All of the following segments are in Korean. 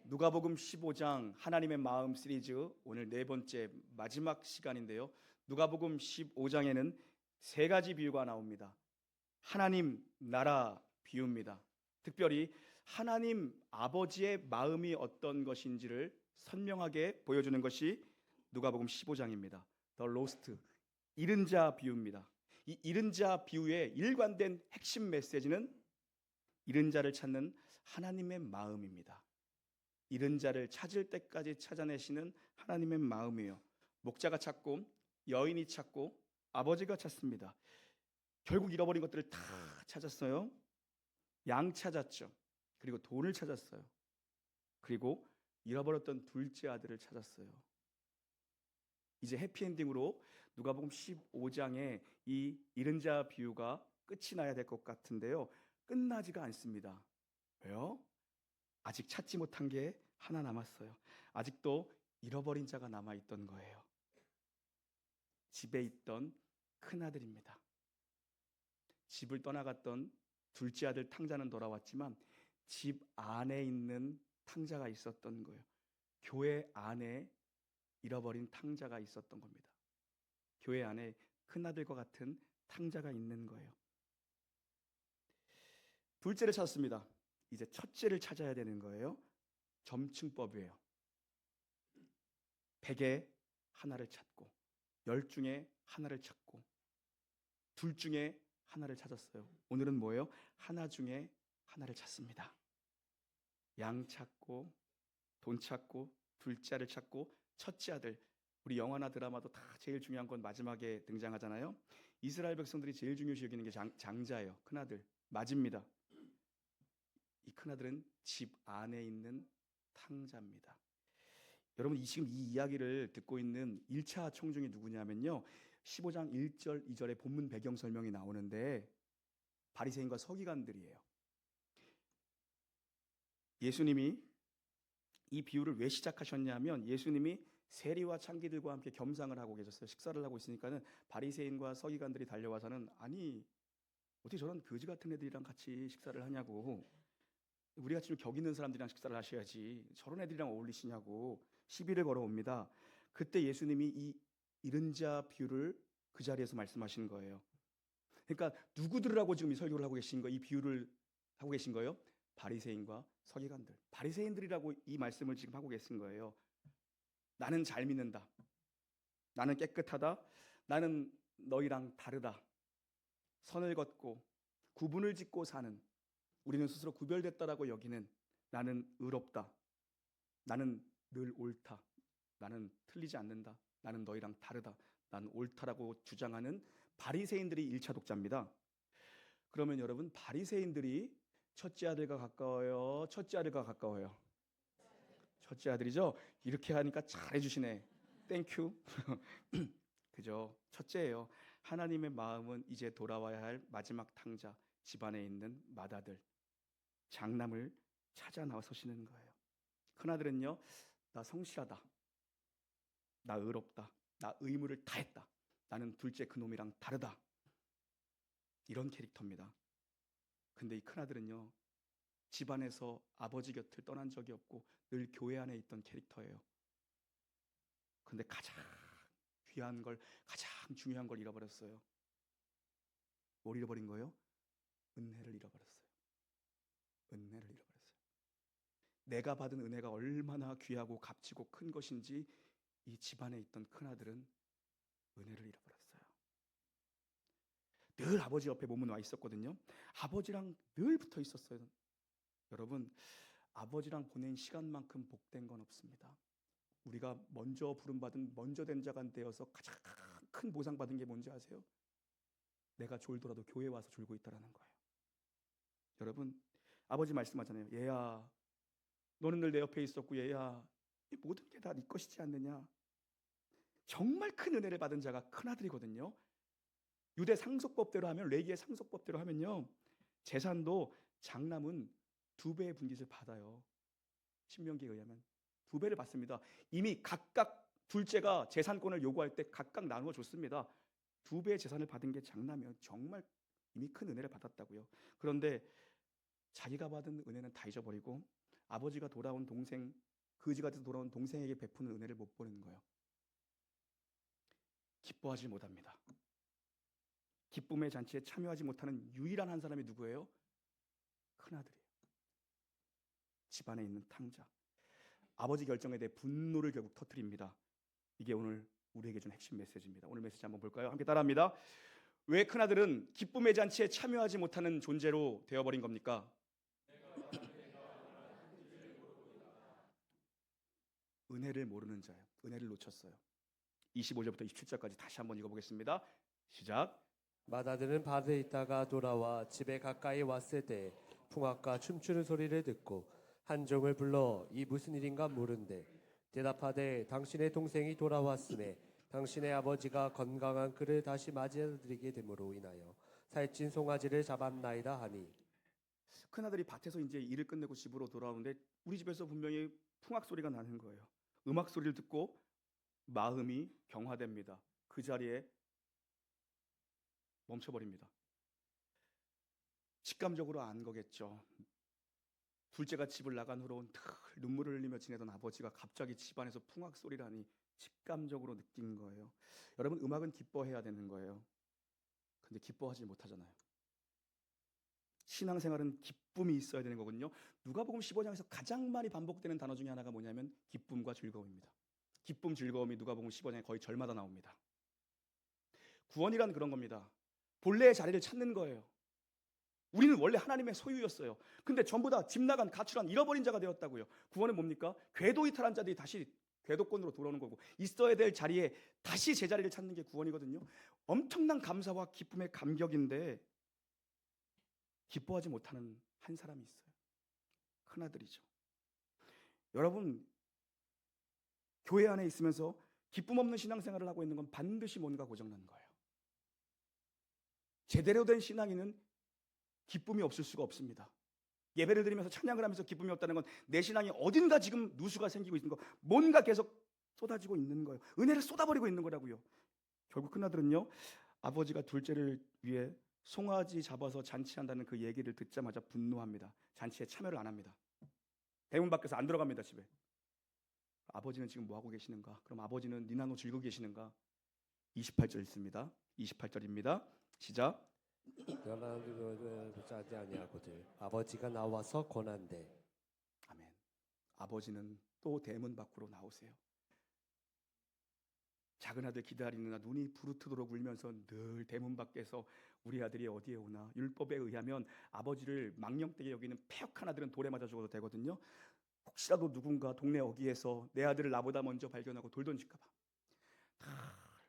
누가복음 15장 하나님의 마음 시리즈 오늘 네 번째 마지막 시간인데요. 누가복음 15장에는 세 가지 비유가 나옵니다. 하나님 나라 비유입니다. 특별히 하나님 아버지의 마음이 어떤 것인지를 선명하게 보여주는 것이 누가복음 15장입니다. 더 로스트, 잃은 자 비유입니다. 이 잃은 자 비유의 일관된 핵심 메시지는 잃은 자를 찾는 하나님의 마음입니다. 잃은 자를 찾을 때까지 찾아내시는 하나님의 마음이에요. 목자가 찾고 여인이 찾고 아버지가 찾습니다. 결국 잃어버린 것들을 다 찾았어요. 양 찾았죠. 그리고 돈을 찾았어요. 그리고 잃어버렸던 둘째 아들을 찾았어요. 이제 해피엔딩으로 누가복음 15장의 이 잃은 자 비유가 끝이 나야 될 것 같은데요. 끝나지가 않습니다. 왜요? 아직 찾지 못한 게 하나 남았어요. 아직도 잃어버린 자가 남아있던 거예요. 집에 있던 큰아들입니다. 집을 떠나갔던 둘째 아들 탕자는 돌아왔지만 집 안에 있는 탕자가 있었던 거예요. 교회 안에 잃어버린 탕자가 있었던 겁니다. 교회 안에 큰아들과 같은 탕자가 있는 거예요. 둘째를 찾았습니다. 이제 첫째를 찾아야 되는 거예요. 점층법이에요. 100에 하나를 찾고 10 중에 하나를 찾고 둘 중에 하나를 찾았어요. 오늘은 뭐예요? 하나 중에 하나를 찾습니다. 양 찾고 돈 찾고 둘째 아들 찾고 첫째 아들. 우리 영화나 드라마도 다 제일 중요한 건 마지막에 등장하잖아요. 이스라엘 백성들이 제일 중요시 여기는 게 장자예요. 큰아들 맞습니다. 이 큰아들은 집 안에 있는 탕자입니다. 여러분 지금 이 이야기를 듣고 있는 1차 청중이 누구냐면요, 15장 1절 2절의 본문 배경 설명이 나오는데 바리새인과 서기관들이에요. 예수님이 이 비유를 왜 시작하셨냐면 예수님이 세리와 창기들과 함께 겸상을 하고 계셨어요. 식사를 하고 있으니까는 바리새인과 서기관들이 달려와서는 아니 어떻게 저런 거지 같은 애들이랑 같이 식사를 하냐고, 우리같이 좀 격 있는 사람들이랑 식사를 하셔야지 저런 애들이랑 어울리시냐고 시비를 걸어옵니다. 그때 예수님이 이 잃은 자 비유를 그 자리에서 말씀하신 거예요. 그러니까 누구들하고 지금 이 설교를 하고 계신 거예요? 이 비유를 하고 계신 거예요? 바리새인과 서기관들. 바리새인들이라고 이 말씀을 지금 하고 계신 거예요. 나는 잘 믿는다. 나는 깨끗하다. 나는 너희랑 다르다. 선을 걷고 구분을 짓고 사는, 우리는 스스로 구별됐다라고 여기는, 나는 의롭다. 나는 늘 옳다. 나는 틀리지 않는다. 나는 너희랑 다르다. 나는 옳다라고 주장하는 바리새인들이 1차 독자입니다. 그러면 여러분, 바리새인들이 첫째 아들과 가까워요? 첫째 아들과 가까워요? 첫째 아들이죠? 이렇게 하니까 잘해 주시네. 땡큐. 그죠? 첫째예요. 하나님의 마음은 이제 돌아와야 할 마지막 탕자, 집안에 있는 맏아들, 장남을 찾아 나서시는 거예요. 큰아들은요, 나 성실하다. 나 의롭다. 나 의무를 다했다. 나는 둘째 그놈이랑 다르다. 이런 캐릭터입니다. 근데 이 큰아들은요, 집안에서 아버지 곁을 떠난 적이 없고 늘 교회 안에 있던 캐릭터예요. 근데 가장 귀한 걸, 가장 중요한 걸 잃어버렸어요. 뭘 잃어버린 거예요? 은혜를 잃어버렸어요. 은혜를 잃어버렸어요. 내가 받은 은혜가 얼마나 귀하고 값지고 큰 것인지 이 집안에 있던 큰아들은 은혜를 잃어버렸어요. 늘 아버지 옆에 몸은 와 있었거든요. 아버지랑 늘 붙어 있었어요. 여러분, 아버지랑 보낸 시간만큼 복된 건 없습니다. 우리가 먼저 부름받은 먼저 된 자가 되어서 가장 큰 보상받은 게 뭔지 아세요? 내가 졸더라도 교회 와서 졸고 있다라는 거예요. 여러분, 아버지 말씀하잖아요. 얘야, 너는 늘 내 옆에 있었고 얘야, 이 모든 게 다 네 것이지 않느냐. 정말 큰 은혜를 받은 자가 큰아들이거든요. 유대 상속법대로 하면, 레기의 상속법대로 하면요, 재산도 장남은 2배의 분깃을 받아요. 신명기에 의하면 2배를 받습니다. 이미 각각 둘째가 재산권을 요구할 때 각각 나누어 줬습니다. 2배의 재산을 받은 게 장남이에요. 정말 이미 큰 은혜를 받았다고요. 그런데 자기가 받은 은혜는 다 잊어버리고 아버지가 돌아온 동생, 거지가 돼서 돌아온 동생에게 베푸는 은혜를 못 보는 거예요. 기뻐하지 못합니다. 기쁨의 잔치에 참여하지 못하는 유일한 한 사람이 누구예요? 큰아들이에요. 집안에 있는 탕자. 아버지 결정에 대해 분노를 결국 터뜨립니다. 이게 오늘 우리에게 준 핵심 메시지입니다. 오늘 메시지 한번 볼까요? 함께 따라합니다. 왜 큰아들은 기쁨의 잔치에 참여하지 못하는 존재로 되어버린 겁니까? 은혜를 모르는 자예요. 은혜를 놓쳤어요. 25절부터 27절까지 다시 한번 읽어보겠습니다. 시작. 맏아들은 밭에 있다가 돌아와 집에 가까이 왔을 때 풍악과 춤추는 소리를 듣고 한 종을 불러 이 무슨 일인가 물은데 대답하되 당신의 동생이 돌아왔으매 당신의 아버지가 건강한 그를 다시 맞이해드리게 됨으로 인하여 살찐 송아지를 잡았나이다 하니. 큰아들이 밭에서 이제 일을 끝내고 집으로 돌아오는데 우리 집에서 분명히 풍악 소리가 나는 거예요. 음악 소리를 듣고 마음이 경화됩니다. 그 자리에 멈춰버립니다. 직감적으로 안 거겠죠. 둘째가 집을 나간 후로 늘 눈물을 흘리며 지내던 아버지가 갑자기 집안에서 풍악 소리라니 직감적으로 느낀 거예요. 여러분, 음악은 기뻐해야 되는 거예요. 근데 기뻐하지 못하잖아요. 신앙생활은 기쁨이 있어야 되는 거거든요. 누가복음 15장에서 가장 많이 반복되는 단어 중에 하나가 뭐냐면 기쁨과 즐거움입니다. 기쁨, 즐거움이 누가복음 15장에 거의 절마다 나옵니다. 구원이란 그런 겁니다. 본래의 자리를 찾는 거예요. 우리는 원래 하나님의 소유였어요. 근데 전부 다 집 나간, 가출한, 잃어버린 자가 되었다고요. 구원은 뭡니까? 궤도 이탈한 자들이 다시 궤도권으로 돌아오는 거고, 있어야 될 자리에 다시 제자리를 찾는 게 구원이거든요. 엄청난 감사와 기쁨의 감격인데 기뻐하지 못하는 한 사람이 있어요. 큰아들이죠. 여러분, 교회 안에 있으면서 기쁨 없는 신앙생활을 하고 있는 건 반드시 뭔가 고장난 거예요. 제대로 된 신앙인은 기쁨이 없을 수가 없습니다. 예배를 드리면서 찬양을 하면서 기쁨이 없다는 건 내 신앙이 어딘가 지금 누수가 생기고 있는 거, 뭔가 계속 쏟아지고 있는 거예요. 은혜를 쏟아버리고 있는 거라고요. 결국 큰아들은요, 아버지가 둘째를 위해 송아지 잡아서 잔치한다는 그 얘기를 듣자마자 분노합니다. 잔치에 참여를 안 합니다. 대문 밖에서 안 들어갑니다. 집에. 아버지는 지금 뭐 하고 계시는가? 그럼 아버지는 니나노 즐기고 계시는가? 28절 있습니다. 28절입니다. 시작. 그러나 짜지 아니하거든 아버지가 나와서 권한대. 아멘. 아버지는 또 대문 밖으로 나오세요. 작은 아들 기다리느라 눈이 부르트도록 울면서 늘 대문 밖에서 우리 아들이 어디에 오나. 율법에 의하면 아버지를 망령되게 여기는 패역한 아들은 돌에 맞아 죽어도 되거든요. 혹시라도 누군가 동네 어귀에서 내 아들을 나보다 먼저 발견하고 돌 던질까 봐.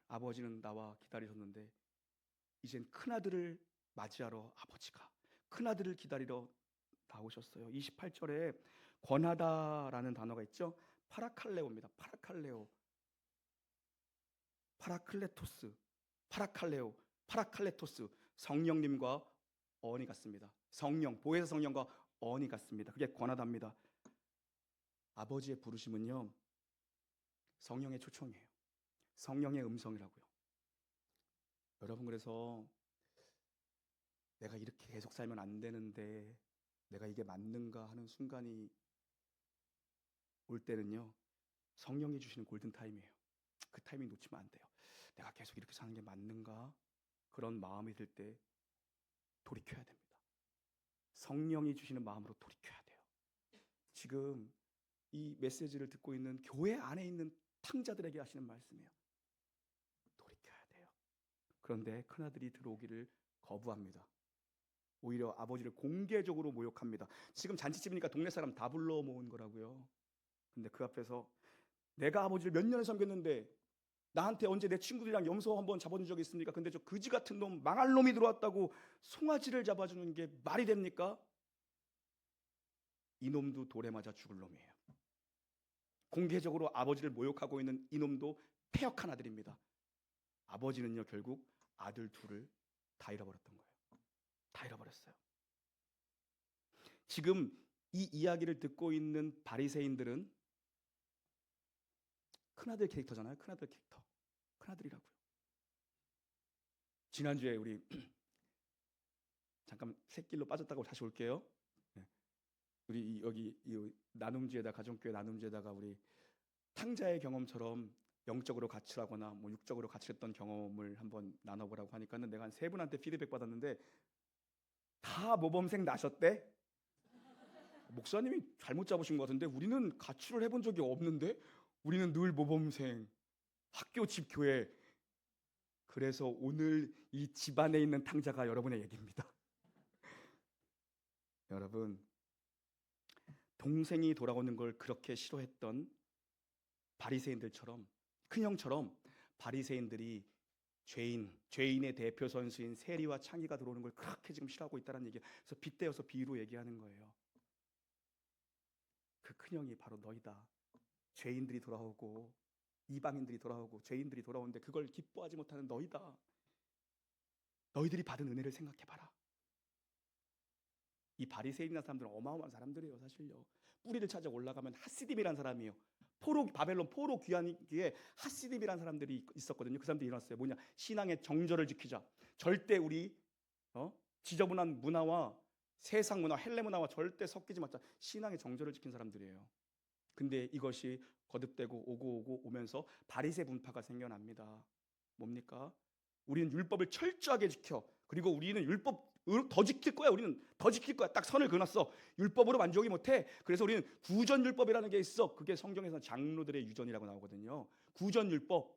아버지는 나와 기다리셨는데 이젠 큰아들을 맞이하러 아버지가 큰아들을 기다리러 나오셨어요. 28절에 권하다라는 단어가 있죠. 파라칼레오입니다. 파라칼레오. 파라클레토스, 파라칼레오, 파라칼레토스. 성령님과 어원이 같습니다. 성령, 보혜사 성령과 어원이 같습니다. 그게 권하다입니다. 아버지의 부르심은요, 성령의 초청이에요. 성령의 음성이라고요. 여러분, 그래서 내가 이렇게 계속 살면 안 되는데 내가 이게 맞는가 하는 순간이 올 때는요, 성령이 주시는 골든타임이에요. 그 타이밍 놓치면 안 돼요. 내가 계속 이렇게 사는 게 맞는가? 그런 마음이 들 때 돌이켜야 됩니다. 성령이 주시는 마음으로 돌이켜야 돼요. 지금 이 메시지를 듣고 있는 교회 안에 있는 탕자들에게 하시는 말씀이에요. 돌이켜야 돼요. 그런데 큰아들이 들어오기를 거부합니다. 오히려 아버지를 공개적으로 모욕합니다. 지금 잔치집이니까 동네 사람 다 불러 모은 거라고요. 근데 그 앞에서 내가 아버지를 몇 년을 섬겼는데 나한테 언제 내 친구들이랑 염소 한번 잡아준 적이 있습니까? 근데 저 거지 같은 놈, 망할 놈이 들어왔다고 송아지를 잡아주는 게 말이 됩니까? 이놈도 돌에 맞아 죽을 놈이에요. 공개적으로 아버지를 모욕하고 있는 이놈도 패역한 아들입니다. 아버지는요, 결국 아들 둘을 다 잃어버렸던 거예요. 다 잃어버렸어요. 지금 이 이야기를 듣고 있는 바리새인들은 큰아들 캐릭터잖아요. 큰아들 캐릭터. 큰아들이라고요. 지난주에 우리 잠깐 새길로 빠졌다고 다시 올게요. 여기 이 나눔지에다 가정교회 나눔지에다가 우리 탕자의 경험처럼 영적으로 가출하거나 뭐 육적으로 가출했던 경험을 한번 나눠보라고 하니까는 내가 한 3분한테 피드백 받았는데 다 모범생 나셨대. 목사님이 잘못 잡으신 것 같은데 우리는 가출을 해본 적이 없는데 우리는 늘 모범생 학교 집 교회. 그래서 오늘 이 집안에 있는 탕자가 여러분의 얘기입니다. 여러분, 동생이 돌아오는 걸 그렇게 싫어했던 바리새인들처럼 큰형처럼 바리새인들이 죄인의 대표 선수인 세리와 창기가 들어오는 걸 그렇게 지금 싫어하고 있다는 얘기예요. 그래서 빗대어서 비유로 얘기하는 거예요. 그 큰형이 바로 너희다. 죄인들이 돌아오고 이방인들이 돌아오고 죄인들이 돌아오는데 그걸 기뻐하지 못하는 너희다. 너희들이 받은 은혜를 생각해봐라. 이 바리새인이라는 사람들은 어마어마한 사람들이에요. 사실요. 뿌리를 찾아 올라가면 하시딤이라는 사람이에요. 바벨론 포로 귀환기에 하시딤이라는 사람들이 있었거든요. 그 사람들이 일어났어요. 뭐냐? 신앙의 정절을 지키자. 절대 우리 지저분한 문화와 세상 문화, 헬레 문화와 절대 섞이지 말자. 신앙의 정절을 지킨 사람들이에요. 근데 이것이 거듭되고 오고 오면서 바리새 분파가 생겨납니다. 뭡니까? 우리는 율법을 철저하게 지켜. 그리고 우리는 율법 더 지킬 거야. 우리는 더 지킬 거야. 딱 선을 그어놨어. 율법으로 만족이 못해. 그래서 우리는 구전율법이라는 게 있어. 그게 성경에서 장로들의 유전이라고 나오거든요. 구전율법.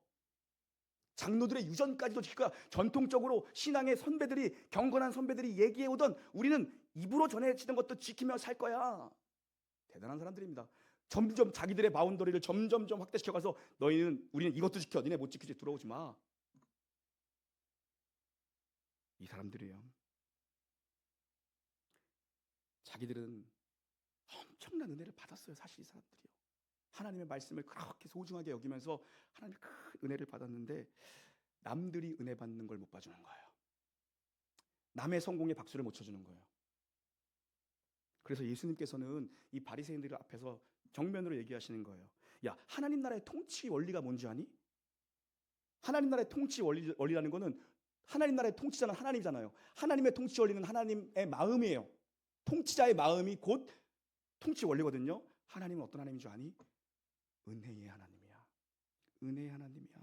장로들의 유전까지도 지킬 거야. 전통적으로 신앙의 선배들이, 경건한 선배들이 얘기해오던 우리는 입으로 전해지는 것도 지키며 살 거야. 대단한 사람들입니다. 점점 자기들의 바운더리를 점점점 확대시켜가서 우리는 이것도 지켜. 니네 못 지키지. 들어오지 마. 이 사람들이에요. 자기들은 엄청난 은혜를 받았어요. 사실 이 사람들이요. 하나님의 말씀을 그렇게 소중하게 여기면서 하나님의 큰 은혜를 받았는데 남들이 은혜 받는 걸 못 봐주는 거예요. 남의 성공에 박수를 못 쳐주는 거예요. 그래서 예수님께서는 이 바리새인들 앞에서 정면으로 얘기하시는 거예요. 야, 하나님 나라의 통치 원리가 뭔지 아니? 하나님 나라의 통치 원리라는 거는 하나님 나라의 통치자는 하나님이잖아요. 하나님의 통치 원리는 하나님의 마음이에요. 통치자의 마음이 곧 통치 원리거든요. 하나님은 어떤 하나님인 줄 아니? 은혜의 하나님이야. 은혜의 하나님이야.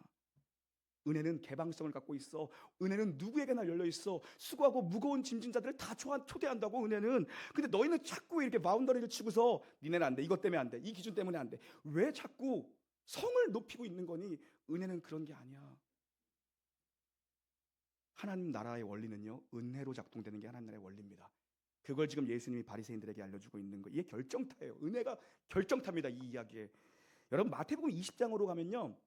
은혜는 개방성을 갖고 있어. 은혜는 누구에게나 열려 있어. 수고하고 무거운 짐진 자들을 다 초대한다고 은혜는. 근데 너희는 자꾸 이렇게 바운더리를 치고서 니네는 안 돼. 이것 때문에 안 돼. 이 기준 때문에 안 돼. 왜 자꾸 성을 높이고 있는 거니? 은혜는 그런 게 아니야. 하나님 나라의 원리는요, 은혜로 작동되는 게 하나님 나라의 원리입니다. 그걸 지금 예수님이 바리새인들에게 알려주고 있는 거. 이게 결정타예요. 은혜가 결정타입니다. 이 이야기에. 여러분 마태복음 20장으로 가면요,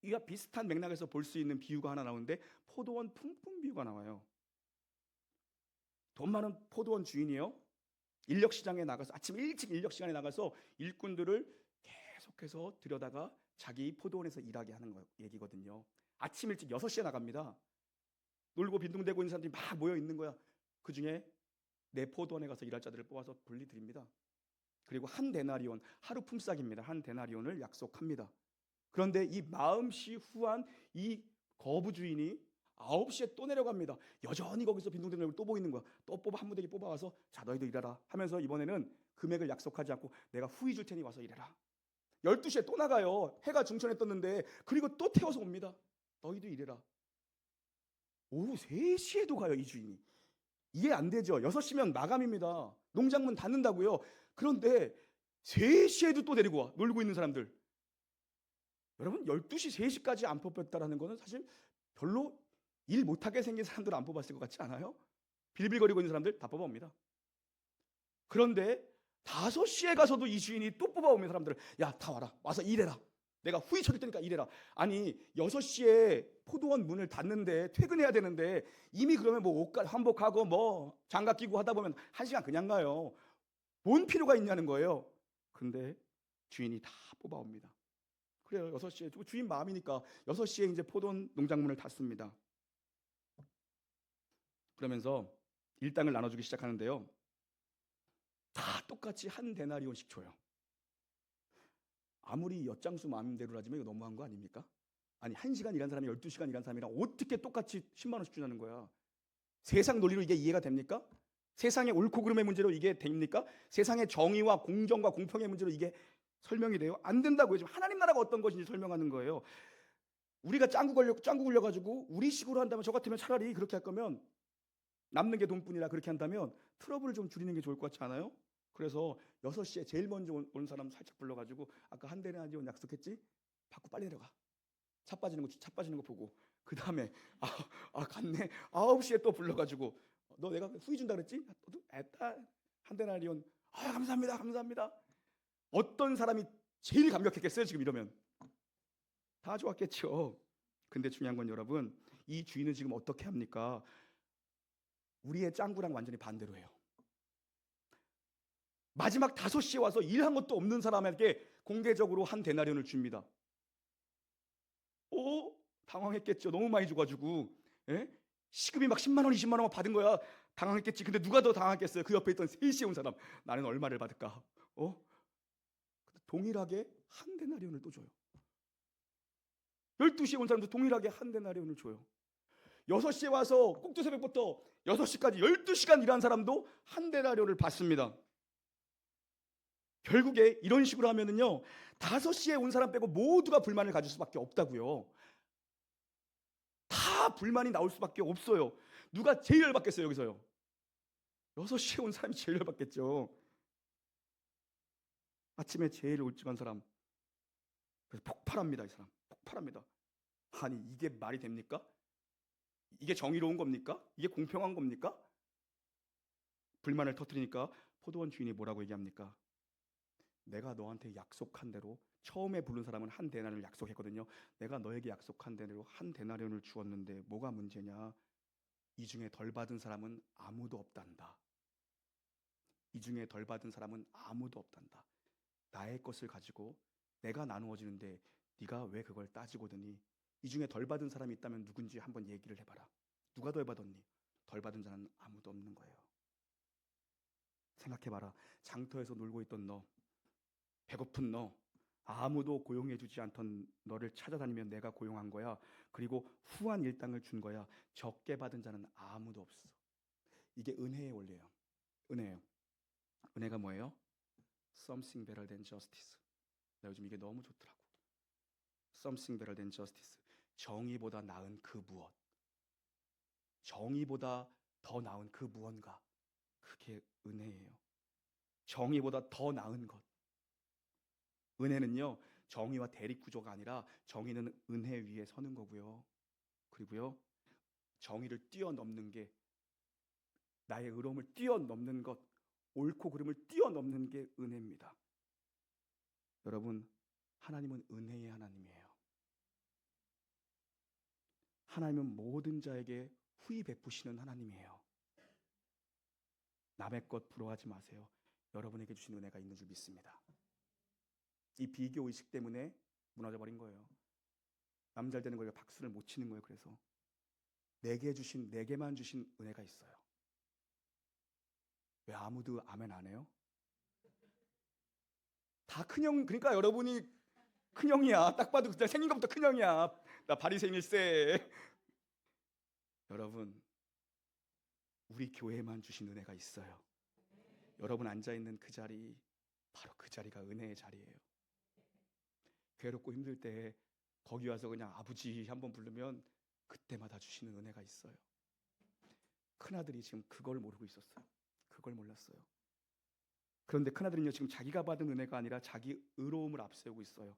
이와 비슷한 맥락에서 볼 수 있는 비유가 하나 나오는데 포도원 품꾼 비유가 나와요. 돈 많은 포도원 주인이요, 인력시장에 나가서 아침 일찍 인력시간에 나가서 일꾼들을 계속해서 들여다가 자기 포도원에서 일하게 하는 얘기거든요. 아침 일찍 6시에 나갑니다. 놀고 빈둥대고 있는 사람들이 막 모여 있는 거야. 그 중에 내 포도원에 가서 일할 자들을 뽑아서 분리 드립니다. 그리고 한 데나리온, 하루 품삯입니다. 한 데나리온을 약속합니다. 그런데 이 마음씨 후한 이 거부 주인이 9시에 또 내려갑니다. 여전히 거기서 빈둥대는 얼굴 또 보이는 거야. 또 한 무더기 뽑아와서 자, 너희도 일하라 하면서 이번에는 금액을 약속하지 않고 내가 후히 줄 테니 와서 일해라. 12시에 또 나가요. 해가 중천에 떴는데. 그리고 또 태워서 옵니다. 너희도 일해라. 오후 3시에도 가요, 이 주인이. 이해 안 되죠. 6시면 마감입니다. 농장문 닫는다고요. 그런데 3시에도 또 데리고 와. 놀고 있는 사람들. 여러분 12시, 3시까지 안 뽑혔다라는 거는 사실 별로 일 못하게 생긴 사람들은 안 뽑았을 것 같지 않아요? 빌빌거리고 있는 사람들 다 뽑아옵니다. 그런데 5시에 가서도 이 주인이 또 뽑아오면 사람들을, 야, 다 와라. 와서 일해라. 내가 후히 쳐줄 테니까 일해라. 아니 6시에 포도원 문을 닫는데 퇴근해야 되는데 이미 그러면 뭐 옷 한복하고 뭐 장갑 끼고 하다 보면 1시간 그냥 가요. 뭔 필요가 있냐는 거예요. 근데 주인이 다 뽑아옵니다. 그래요. 6시에 주인 마음이니까 6시에 이제 포도원 농장문을 닫습니다. 그러면서 일당을 나눠주기 시작하는데요, 다 똑같이 한 데나리온씩 줘요. 아무리 엿장수 마음대로라지만 이거 너무한 거 아닙니까? 아니 1시간 일한 사람이 12시간 일한 사람이랑 어떻게 똑같이 10만 원씩 주냐는 거야. 세상 논리로 이게 이해가 됩니까? 세상의 옳고 그름의 문제로 이게 됩니까? 세상의 정의와 공정과 공평의 문제로 이게 설명이 돼요? 안 된다고요. 지금 하나님 나라가 어떤 것인지 설명하는 거예요. 우리가 짱구 굴려가지고 우리 식으로 한다면, 저 같으면 차라리 그렇게 할 거면 남는 게 돈뿐이라 그렇게 한다면 트러블을 좀 줄이는 게 좋을 것 같지 않아요? 그래서 6시에 제일 먼저 온 사람 살짝 불러가지고, 아까 한 대는 아니온 약속했지? 받고 빨리 내려가. 차 빠지는 거 보고, 그 다음에 갔네. 9시에 또 불러가지고, 너 내가 후기 준다 그랬지? 애따 한 데나리온. 감사합니다, 감사합니다. 어떤 사람이 제일 감격했겠어요? 지금 이러면 다 좋았겠죠. 근데 중요한 건 여러분, 이 주인은 지금 어떻게 합니까? 우리의 짱구랑 완전히 반대로 해요. 마지막 5시에 와서 일한 것도 없는 사람에게 공개적으로 한 데나리온을 줍니다. 당황했겠죠. 너무 많이 줘가지고. 예? 시급이 막 10만 원, 20만 원 받은 거야. 당황했겠지. 근데 누가 더 당황했겠어요? 그 옆에 있던 3시에 온 사람. 나는 얼마를 받을까? 동일하게 한 데나리온을 또 줘요. 12시에 온 사람도 동일하게 한 데나리온을 줘요. 6시에 와서 꼭두새벽부터 6시까지 12시간 일한 사람도 한 데나리온을 받습니다. 결국에 이런 식으로 하면은요, 5시에 온 사람 빼고 모두가 불만을 가질 수밖에 없다고요. 다 불만이 나올 수밖에 없어요. 누가 제일 열받겠어요, 여기서요? 6시에 온 사람이 제일 열받겠죠. 아침에 제일 일찍 온 사람. 그래서 폭발합니다, 이 사람. 폭발합니다. 아니, 이게 말이 됩니까? 이게 정의로운 겁니까? 이게 공평한 겁니까? 불만을 터뜨리니까 포도원 주인이 뭐라고 얘기합니까? 내가 너한테 약속한 대로, 처음에 부른 사람은 한 데나리온을 약속했거든요. 내가 너에게 약속한 대로 한 데나리온을 주었는데 뭐가 문제냐? 이 중에 덜 받은 사람은 아무도 없단다. 이 중에 덜 받은 사람은 아무도 없단다. 나의 것을 가지고 내가 나누어지는데 네가 왜 그걸 따지고 드니? 이 중에 덜 받은 사람이 있다면 누군지 한번 얘기를 해봐라. 누가 덜 받았니? 덜 받은 자는 아무도 없는 거예요. 생각해봐라. 장터에서 놀고 있던 너, 배고픈 너, 아무도 고용해주지 않던 너를 찾아다니면 내가 고용한 거야. 그리고 후한 일당을 준 거야. 적게 받은 자는 아무도 없어. 이게 은혜의 원리예요. 은혜예요. 은혜가 뭐예요? Something better than justice. 나 요즘 이게 너무 좋더라고. Something better than justice. 정의보다 나은 그 무엇. 정의보다 더 나은 그 무언가. 그게 은혜예요. 정의보다 더 나은 것. 은혜는요, 정의와 대립 구조가 아니라 정의는 은혜 위에 서는 거고요. 그리고요, 정의를 뛰어넘는 게, 나의 의로움을 뛰어넘는 것, 옳고 그름을 뛰어넘는 게 은혜입니다. 여러분, 하나님은 은혜의 하나님이에요. 하나님은 모든 자에게 후히 베푸시는 하나님이에요. 남의 것 부러워하지 마세요. 여러분에게 주신 은혜가 있는 줄 믿습니다. 이 비교 의식 때문에 무너져 버린 거예요. 남 잘 되는 걸 박수를 못 치는 거예요. 그래서 내게만 주신 은혜가 있어요. 왜 아무도 아멘 안 해요? 다 큰형. 그러니까 여러분이 큰형이야. 딱 봐도 그냥 생긴 것부터 큰형이야. 나 바리새인일세. 여러분, 우리 교회만 주신 은혜가 있어요. 여러분 앉아있는 그 자리, 바로 그 자리가 은혜의 자리예요. 괴롭고 힘들 때 거기 와서 그냥 아버지 한번 부르면 그때마다 주시는 은혜가 있어요. 큰아들이 지금 그걸 모르고 있었어요. 그걸 몰랐어요. 그런데 큰아들은요, 지금 자기가 받은 은혜가 아니라 자기 의로움을 앞세우고 있어요.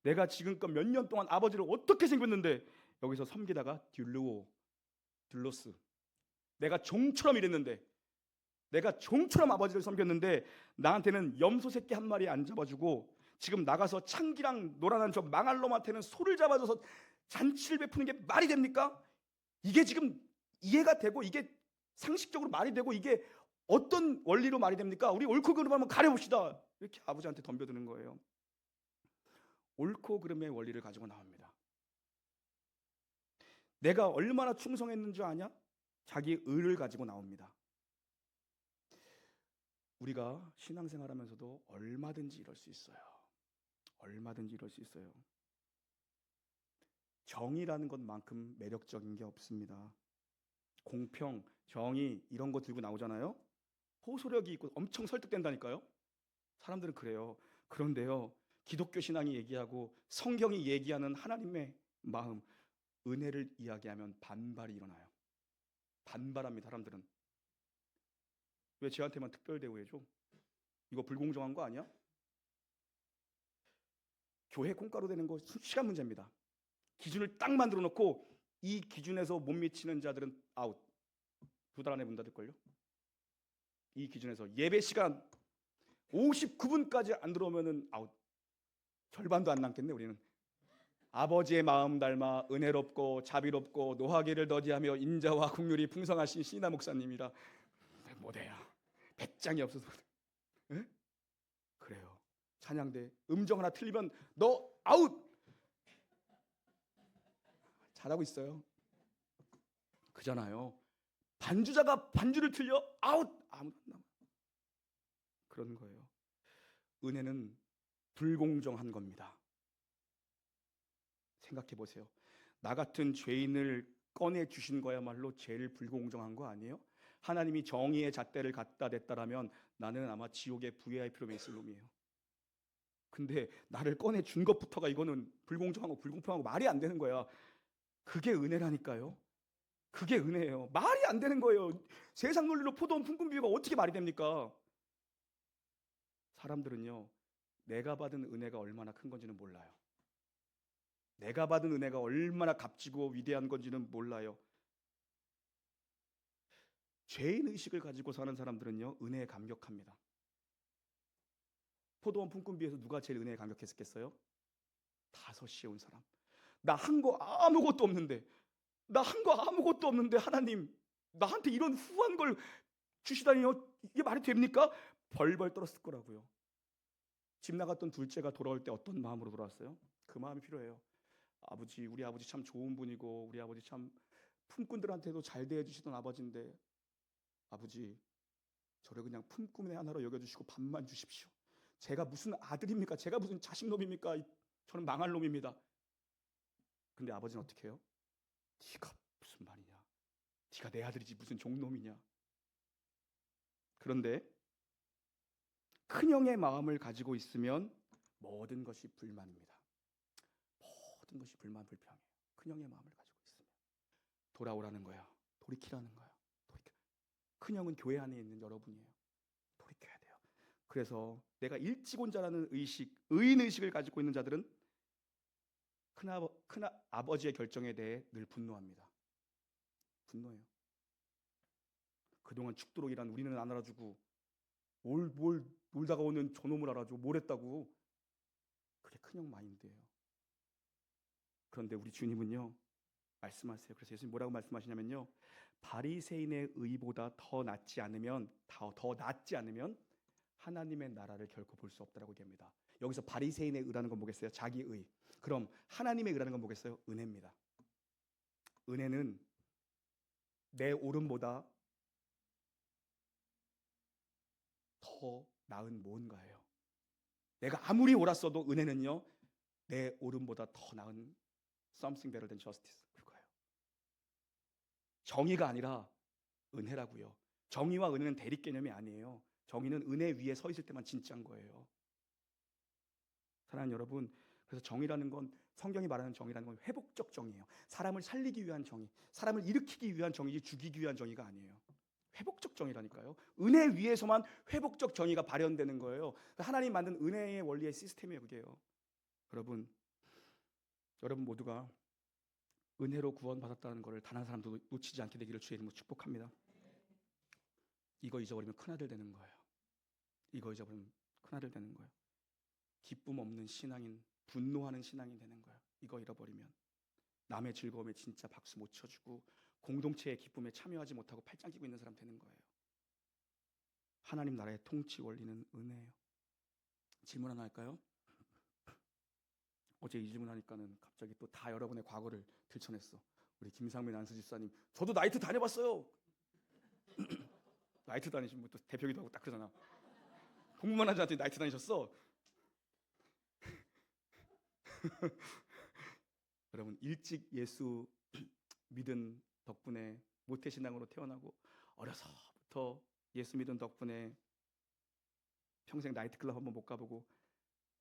내가 지금껏 몇 년 동안 아버지를 어떻게 생겼는데, 여기서 섬기다가 듀로스, 내가 종처럼 일했는데, 내가 종처럼 아버지를 섬겼는데 나한테는 염소 새끼 한 마리 안 잡아주고, 지금 나가서 창기랑 노란한 저 망할 놈한테는 소를 잡아줘서 잔치를 베푸는 게 말이 됩니까? 이게 지금 이해가 되고, 이게 상식적으로 말이 되고, 이게 어떤 원리로 말이 됩니까? 우리 옳고 그름 한번 가려봅시다. 이렇게 아버지한테 덤벼드는 거예요. 옳고 그름의 원리를 가지고 나옵니다. 내가 얼마나 충성했는 줄 아냐? 자기 의를 가지고 나옵니다. 우리가 신앙생활하면서도 얼마든지 이럴 수 있어요. 얼마든지 이럴 수 있어요. 정의라는 것만큼 매력적인 게 없습니다. 공평, 정의 이런 거 들고 나오잖아요. 호소력이 있고 엄청 설득된다니까요. 사람들은 그래요. 그런데요, 기독교 신앙이 얘기하고 성경이 얘기하는 하나님의 마음, 은혜를 이야기하면 반발이 일어나요. 반발합니다. 사람들은. 왜 쟤한테만 특별 대우해줘? 이거 불공정한 거 아니야? 교회 콩가루 되는 거 시간 문제입니다. 기준을 딱 만들어 놓고 이 기준에서 못 미치는 자들은 아웃. 2달 안에 문 닫을걸요? 이 기준에서 예배 시간 59분까지 안 들어오면은 아웃. 절반도 안 남겠네 우리는. 아버지의 마음 닮아 은혜롭고 자비롭고 노하기를 더디하며 인자와 국률이 풍성하신 신나 목사님이라. 못해요. 배짱이 없어서. 에? 그래요. 찬양대 음정 하나 틀리면 너 아웃. 잘하고 있어요. 그잖아요. 반주자가 반주를 틀려 아웃. 아무도 안 남아. 그런 거예요. 은혜는 불공정한 겁니다. 생각해 보세요. 나 같은 죄인을 꺼내 주신 거야말로 제일 불공정한 거 아니에요? 하나님이 정의의 잣대를 갖다 댔다라면 나는 아마 지옥의 VIP로 있을 놈이에요. 근데 나를 꺼내 준 것부터가 이거는 불공정하고 불공평하고 말이 안 되는 거야. 그게 은혜라니까요. 그게 은혜예요. 말이 안 되는 거예요. 세상 논리로 포도원 품꾼 비유가 어떻게 말이 됩니까? 사람들은요, 내가 받은 은혜가 얼마나 큰 건지는 몰라요. 내가 받은 은혜가 얼마나 값지고 위대한 건지는 몰라요. 죄인 의식을 가지고 사는 사람들은요, 은혜에 감격합니다. 포도원 품꾼비에서 누가 제일 은혜에 감격했겠어요? 5시에 온 사람. 나 한 거 아무것도 없는데, 하나님 나한테 이런 후한 걸 주시다니요. 이게 말이 됩니까? 벌벌 떨었을 거라고요. 집 나갔던 둘째가 돌아올 때 어떤 마음으로 돌아왔어요? 그 마음이 필요해요. 아버지, 우리 아버지 참 좋은 분이고 우리 아버지 참 품꾼들한테도 잘 대해주시던 아버지인데 아버지, 저를 그냥 품꾼의 하나로 여겨주시고 밥만 주십시오. 제가 무슨 아들입니까? 제가 무슨 자식놈입니까? 저는 망할 놈입니다. 근데 아버지는 어떻게 해요? 네가 무슨 말이냐? 네가 내 아들이지 무슨 종놈이냐? 그런데 큰형의 마음을 가지고 있으면 모든 것이 불만입니다. 모든 것이 불만 불평이에요. 큰형의 마음을 가지고 있으면 돌아오라는 거야. 돌이키라는 거야. 큰형은 교회 안에 있는 여러분이에요. 돌이켜야 돼요. 그래서 내가 일찍 온 자라는 의식, 의인의식을 가지고 있는 자들은 큰아버지의 결정에 대해 늘 분노합니다. 분노해요. 그동안 죽도록 일한 우리는 안 알아주고 뭘 놀다가 오는 저놈을 알아주고 뭘 했다고. 그게 큰형 마인드예요. 그런데 우리 주님은요 말씀하세요. 그래서 예수님 뭐라고 말씀하시냐면요, 바리새인의 의보다 더 낫지 않으면 하나님의 나라를 결코 볼 수 없다라고 얘기합니다. 여기서 바리새인의 의라는 건 뭐겠어요? 자기 의. 그럼 하나님의 의라는 건 뭐겠어요? 은혜입니다. 은혜는 내 옳음보다 더 나은 무언가예요. 내가 아무리 옳았어도 은혜는요, 내 옳음보다 더 나은 something better than justice, 그거예요. 정의가 아니라 은혜라고요. 정의와 은혜는 대립 개념이 아니에요. 정의는 은혜 위에 서 있을 때만 진짜인 거예요. 사랑하는 여러분, 그래서 정의라는 건, 성경이 말하는 정의라는 건 회복적 정의예요. 사람을 살리기 위한 정의, 사람을 일으키기 위한 정의지 죽이기 위한 정의가 아니에요. 회복적 정의라니까요. 은혜 위에서만 회복적 정의가 발현되는 거예요. 하나님 만든 은혜의 원리의 시스템이에요. 그게요. 여러분 모두가 은혜로 구원받았다는 것을 단 한 사람도 놓치지 않게 되기를 주의 이름으로 축복합니다. 이거 잊어버리면 큰아들 되는 거예요. 이거 잊어버리면 큰아들 되는 거예요. 기쁨 없는 신앙인, 분노하는 신앙이 되는 거예요. 이거 잃어버리면 남의 즐거움에 진짜 박수 못 쳐주고 공동체의 기쁨에 참여하지 못하고 팔짱 끼고 있는 사람 되는 거예요. 하나님 나라의 통치 원리는 은혜예요. 질문 하나 할까요? 어제 이 질문하니까는 갑자기 또 다 여러분의 과거를 들춰냈어. 우리 김상민 안수 집사님, 저도 나이트 다녀봤어요. 나이트 다니신 분 또 대표기도 하고 딱 그러잖아. 공부만 하지 않더니 나이트 다니셨어. 여러분, 일찍 예수 믿은 덕분에 모태신앙으로 태어나고 어려서부터 예수 믿은 덕분에 평생 나이트클럽 한번 못 가보고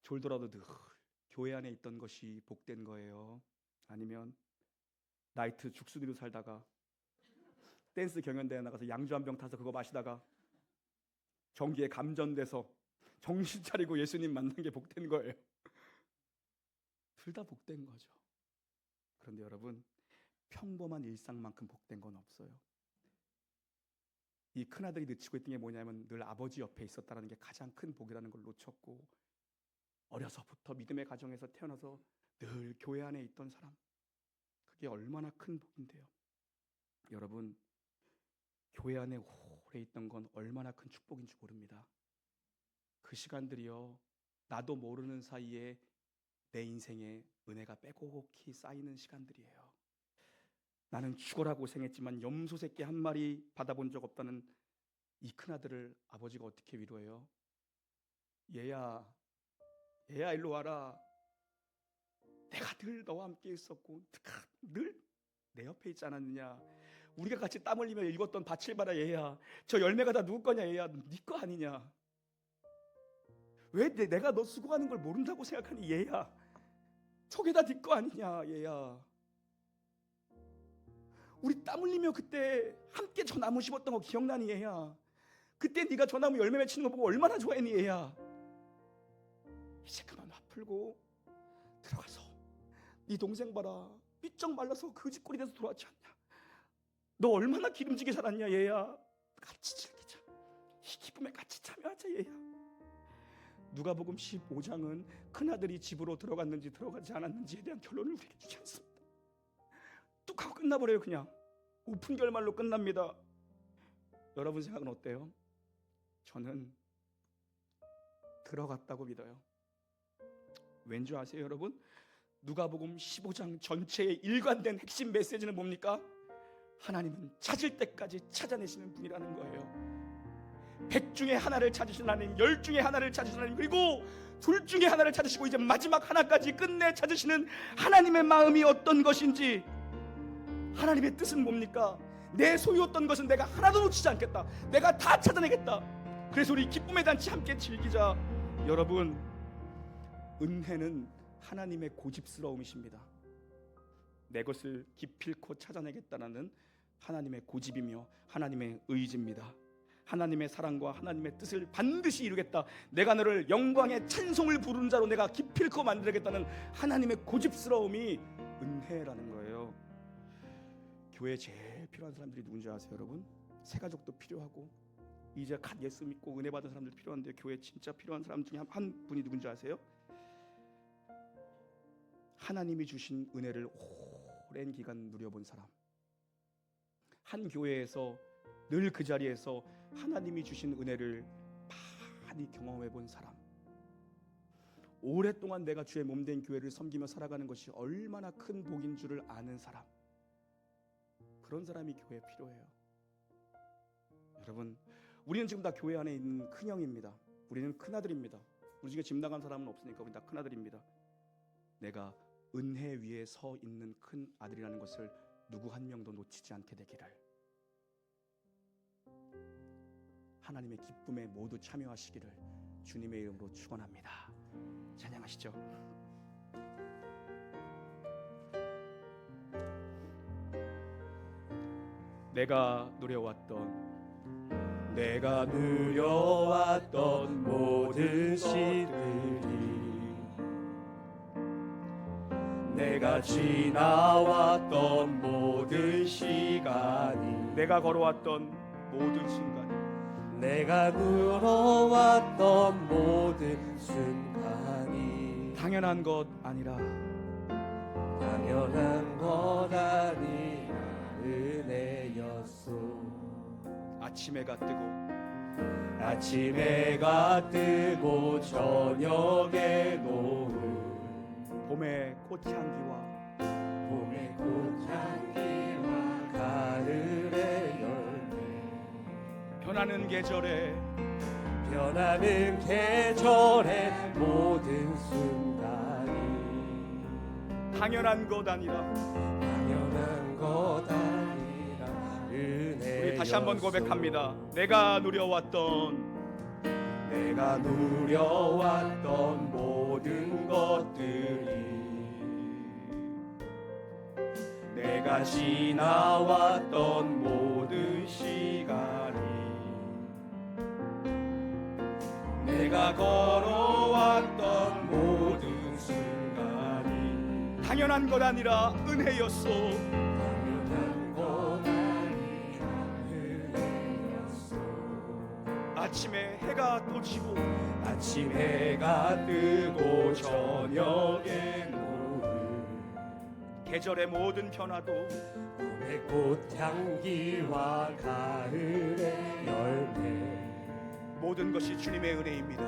졸더라도 늘 교회 안에 있던 것이 복된 거예요? 아니면 나이트 죽순이로 살다가 댄스 경연대회 나가서 양주 한 병 타서 그거 마시다가 경기에 감전돼서 정신 차리고 예수님 만난 게 복된 거예요? 둘 다 복된 거죠. 그런데 여러분, 평범한 일상만큼 복된 건 없어요. 이 큰아들이 놓치고 있던 게 뭐냐면 늘 아버지 옆에 있었다는 게 가장 큰 복이라는 걸 놓쳤고, 어려서부터 믿음의 가정에서 태어나서 늘 교회 안에 있던 사람, 그게 얼마나 큰 복인데요. 여러분, 교회 안에 오래 있던 건 얼마나 큰 축복인 줄 모릅니다. 그 시간들이요, 나도 모르는 사이에 내 인생에 은혜가 빼곡히 쌓이는 시간들이에요. 나는 죽어라 고생했지만 염소 새끼 한 마리 받아본 적 없다는 이 큰아들을 아버지가 어떻게 위로해요? 얘야 일로 와라. 내가 늘 너와 함께 있었고 늘 내 옆에 있지 않았느냐. 우리가 같이 땀 흘리며 읽었던 밭을 봐라 얘야. 저 열매가 다 누구 거냐 얘야. 네 거 아니냐. 왜 내가 너 수고하는 걸 모른다고 생각하니 얘야. 저게 다 네 거 아니냐 얘야. 우리 땀 흘리며 그때 함께 저 나무 심었던 거 기억나니 얘야. 그때 네가 저 나무 열매 맺히는 거 보고 얼마나 좋아했니 얘야. 이제 그만 화 풀고 들어가서 네 동생 봐라. 삐쩍 말라서 거지꼴이 돼서 돌아왔지 않냐. 너 얼마나 기름지게 살았냐 얘야. 같이 즐기자. 이 기쁨에 같이 참여하자 얘야. 누가복음 15장은 큰아들이 집으로 들어갔는지 들어가지 않았는지에 대한 결론을 우리에게 주지 않습니다. 뚝 하고 끝나버려요. 그냥 오픈 결말로 끝납니다. 여러분 생각은 어때요? 저는 들어갔다고 믿어요. 왠지 아세요 여러분? 누가복음 15장 전체의 일관된 핵심 메시지는 뭡니까? 하나님은 찾을 때까지 찾아내시는 분이라는 거예요. 100 중에 하나를 찾으시는 하나님, 10 중에 하나를 찾으시는 하나님, 그리고 2 중에 하나를 찾으시고 이제 마지막 하나까지 끝내 찾으시는 하나님의 마음이 어떤 것인지, 하나님의 뜻은 뭡니까? 내 소유였던 것은 내가 하나도 놓치지 않겠다. 내가 다 찾아내겠다. 그래서 우리 기쁨의 잔치 함께 즐기자. 여러분, 은혜는 하나님의 고집스러움이십니다. 내 것을 기필코 찾아내겠다는 하나님의 고집이며 하나님의 의지입니다. 하나님의 사랑과 하나님의 뜻을 반드시 이루겠다. 내가 너를 영광의 찬송을 부르는 자로 내가 기필코 만들겠다는 하나님의 고집스러움이 은혜라는 거예요. 교회에 제일 필요한 사람들이 누군지 아세요 여러분? 새가족도 필요하고 이제 갓 예수 믿고 은혜 받은 사람들 필요한데, 교회에 진짜 필요한 사람 중에 한 분이 누군지 아세요? 하나님이 주신 은혜를 오랜 기간 누려본 사람, 한 교회에서 늘 그 자리에서 하나님이 주신 은혜를 많이 경험해 본 사람, 오랫동안 내가 주의 몸된 교회를 섬기며 살아가는 것이 얼마나 큰 복인 줄을 아는 사람, 그런 사람이 교회에 필요해요. 여러분, 우리는 지금 다 교회 안에 있는 큰형입니다. 우리는 큰아들입니다. 우리 중에 집 나간 사람은 없으니까 우리 다 큰아들입니다. 내가 은혜 위에 서 있는 큰 아들이라는 것을 누구 한 명도 놓치지 않게 되기를, 하나님의 기쁨에 모두 참여하시기를 주님의 이름으로 축원합니다. 찬양하시죠. 내가 누려왔던 모든 시들이, 내가 지나왔던 모든 시간이, 내가 걸어왔던 모든 순간, 내가 걸어왔던 모든 순간이 당연한 것 아니라 당연한 것 아니라 은혜였소. 아침 해가 뜨고 아침 해가 뜨고 저녁에 노을, 봄의 꽃향기와 봄의 꽃향기와 가을의 열매, 변하는 계절에 모든 순간이 당연한 것 아니라 당연한 것 아니라 은혜였소. 우리 다시 한번 고백합니다. 내가 누려왔던 모든 것들이, 내가 지나왔던 모든 시간이, 내가 걸어왔던 모든 순간이 당연한 것 아니라 은혜였소. 아침에 해가 또 지고, 아침 해가 뜨고 저녁에 노을, 계절의 모든 변화도 봄의 꽃향기와 가을의 열매, 모든 것이 주님의 은혜입니다.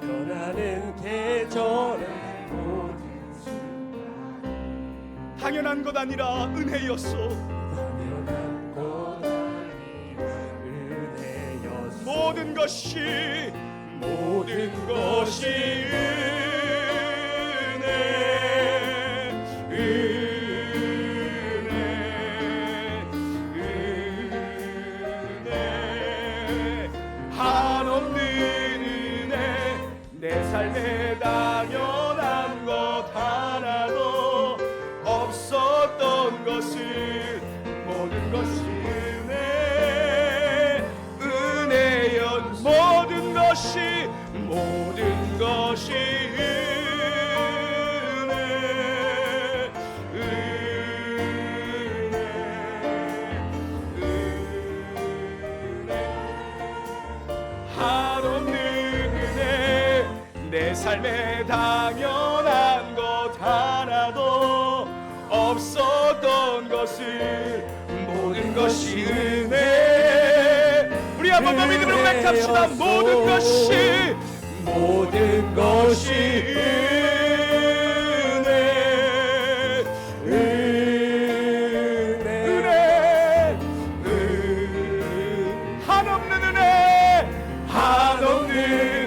변하는 계절의 모든 순간, 당연한 것 아니라 은혜였소. 당연한 것 아니라 은혜였소. 모든 것이 은혜, 한없는 은혜. 내 삶에 당연한 것 하나도 없었던 것을, 모든 것이 은혜였. 모든 것이 한없는 은혜. 내 삶에 당연한 것 하나도 없었던 것을, 모든 것이 은혜. 우리 한번 더 믿음으로 고백합시다. 모든 것이 은혜. 한없는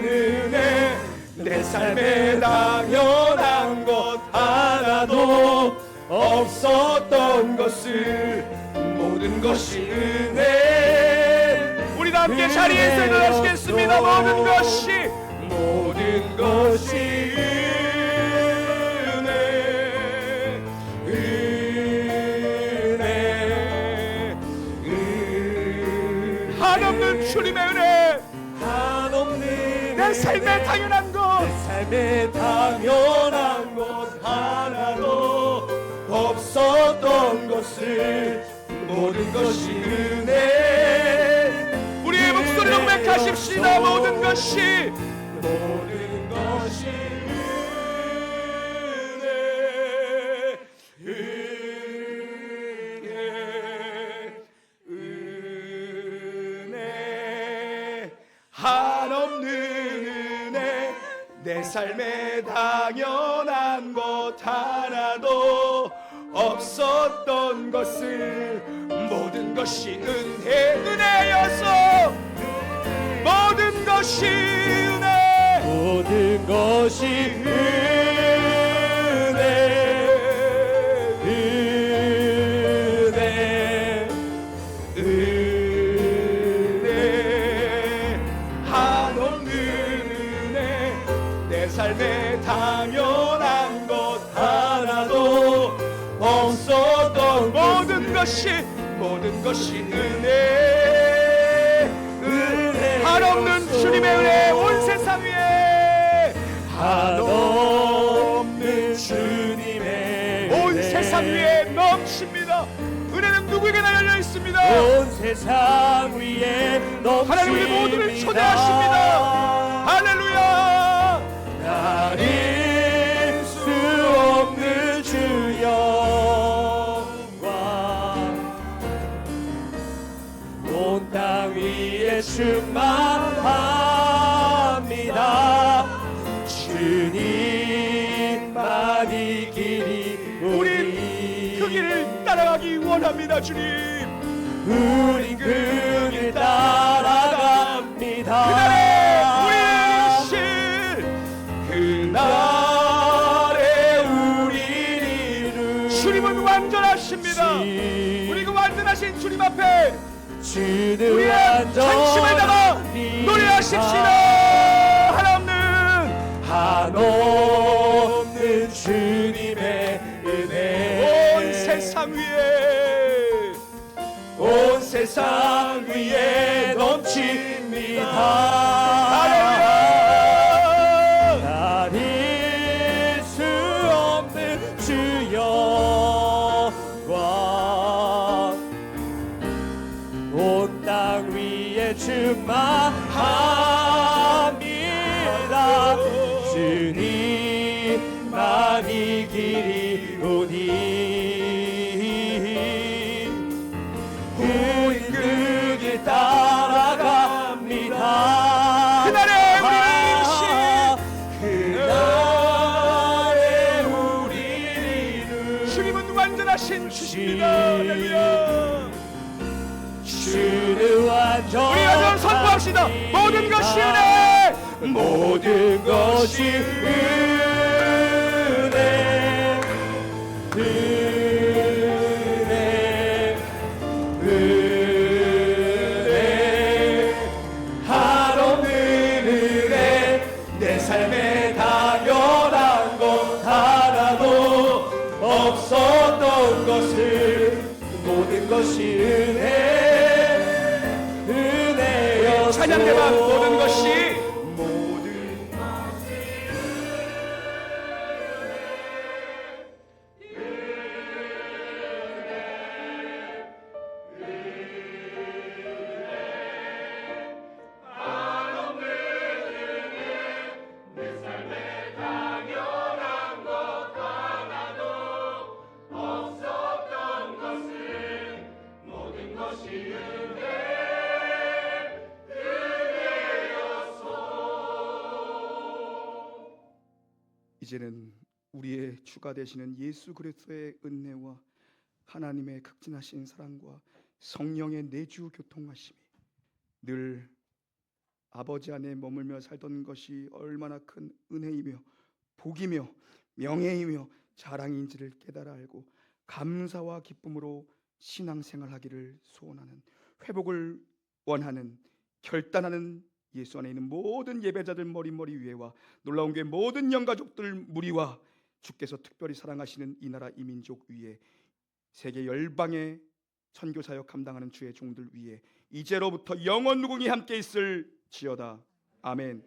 은혜. 내 삶에 당연한 것 하나도 없었던 것을, 모든 것이 은혜. 우리 다 함께 자리에서 일어나시겠습니다. 모든 것이 은혜. 한없는 주님의 은혜. 내 삶에 당연한 것 하나도 없었던 것을, 모든 것이 은혜. 우리의 목소리로 고백하십시다. 모든 것이 은혜. 한없는 은혜. 내 삶에 당연한 것 하나도 없었던 것을, 모든 것이 은혜여서, 모든 것이 은혜. 모든 것이 은혜. 한없는 은혜. 내 삶에 당연한 것 하나도 없었던 모든 것이 은혜. 한없는 주님의 은혜. 온 세상 위에 한없는 주님의 온 세상 위에 넘칩니다. 은혜는 누구에게나 열려 있습니다. 온 세상 위에 넘칩니다. 하나님 우리 모두를 초대하십니다. 할렐루야. 가릴 수 없는 주 영광, 온 땅 위에 충만합니다. 주님만이 길이, 우리 그 길을 따라가기 원합니다. 주님, 우리 그 길 따라갑니다. 그날에 우리를 주님은 완전하십니다. 우리 그 완전하신 주님 앞에 주는 우리의 전심을 다가 노래하십시다. 한없는 주님의 은혜 온 세상 위에 넘칩니다. 할렐루야. 가릴 수 없는 주 영광 온 땅 위에 충만합니다. 주님만이 길이오니 우리 그 길 따라갑니다. 그날에 우리를 주님은 완전하신 주십니다. 할렐루야. 주는 완전 우리 가정 선포합시다. 모든 것이 은혜, 모든 것이 은혜 한없는 은혜 내 삶에 당연한 것 하나도 없었던 것을 모든 것이 은혜였소. 찬양대만 모든 것이 이제는 우리의 주가 되시는 예수 그리스도의 은혜와 하나님의 극진하신 사랑과 성령의 내주 교통하심이 늘 아버지 안에 머물며 살던 것이 얼마나 큰 은혜이며 복이며 명예이며 자랑인지를 깨달아 알고 감사와 기쁨으로 신앙생활하기를 소원하는, 회복을 원하는, 결단하는 예수 안에 있는 모든 예배자들 머리 위에와 놀라운 교회 모든 영가족들 무리와 주께서 특별히 사랑하시는 이 나라 이 민족 위에 세계 열방의 선교사역 감당하는 주의 종들 위에 이제로부터 영원 무궁히 함께 있을지어다. 아멘.